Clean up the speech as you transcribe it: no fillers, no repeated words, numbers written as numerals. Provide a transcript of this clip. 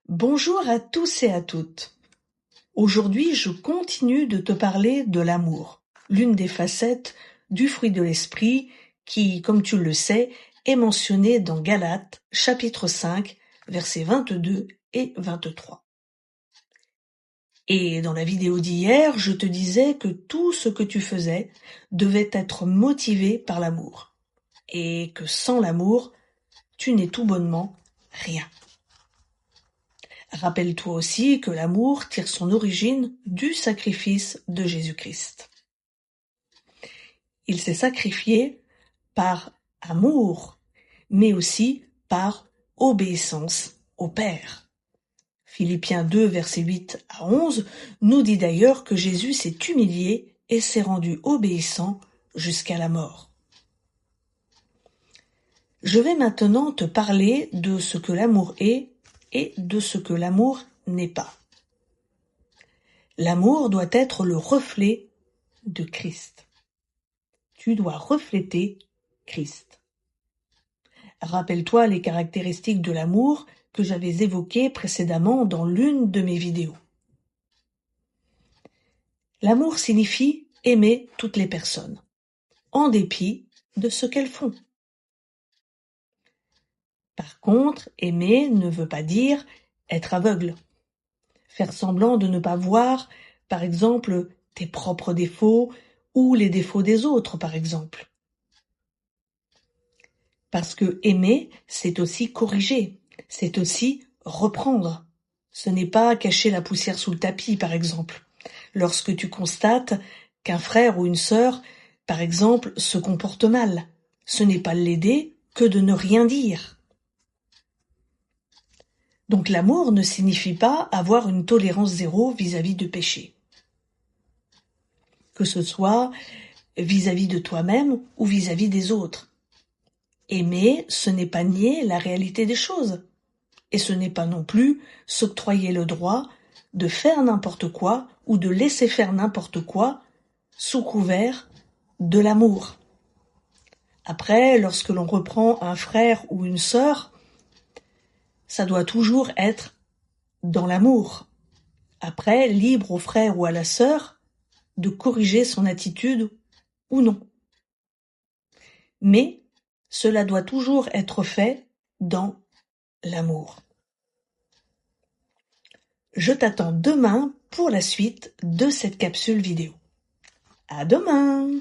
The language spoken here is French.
Bonjour à tous et à toutes. Aujourd'hui, je continue de te parler de l'amour, l'une des facettes du fruit de l'esprit qui, comme tu le sais, est mentionnée dans Galates, chapitre 5, versets 22 et 23. Et dans la vidéo d'hier, je te disais que tout ce que tu faisais devait être motivé par l'amour, et que sans l'amour, tu n'es tout bonnement rien. Rappelle-toi aussi que l'amour tire son origine du sacrifice de Jésus-Christ. Il s'est sacrifié par amour, mais aussi par obéissance au Père. Philippiens 2, versets 8 à 11 nous dit d'ailleurs que Jésus s'est humilié et s'est rendu obéissant jusqu'à la mort. Je vais maintenant te parler de ce que l'amour est et de ce que l'amour n'est pas. L'amour doit être le reflet de Christ. Tu dois refléter Christ. Rappelle-toi les caractéristiques de l'amour que j'avais évoquées précédemment dans l'une de mes vidéos. L'amour signifie aimer toutes les personnes, en dépit de ce qu'elles font. Par contre, aimer ne veut pas dire être aveugle. Faire semblant de ne pas voir, par exemple, tes propres défauts ou les défauts des autres, par exemple. Parce que aimer, c'est aussi corriger, c'est aussi reprendre. Ce n'est pas cacher la poussière sous le tapis, par exemple. Lorsque tu constates qu'un frère ou une sœur, par exemple, se comporte mal, ce n'est pas l'aider que de ne rien dire. Donc l'amour ne signifie pas avoir une tolérance zéro vis-à-vis du péché. Que ce soit vis-à-vis de toi-même ou vis-à-vis des autres. Aimer, ce n'est pas nier la réalité des choses. Et ce n'est pas non plus s'octroyer le droit de faire n'importe quoi ou de laisser faire n'importe quoi sous couvert de l'amour. Après, lorsque l'on reprend un frère ou une sœur, ça doit toujours être dans l'amour. Après, libre au frère ou à la sœur de corriger son attitude ou non. Mais cela doit toujours être fait dans l'amour. Je t'attends demain pour la suite de cette capsule vidéo. À demain!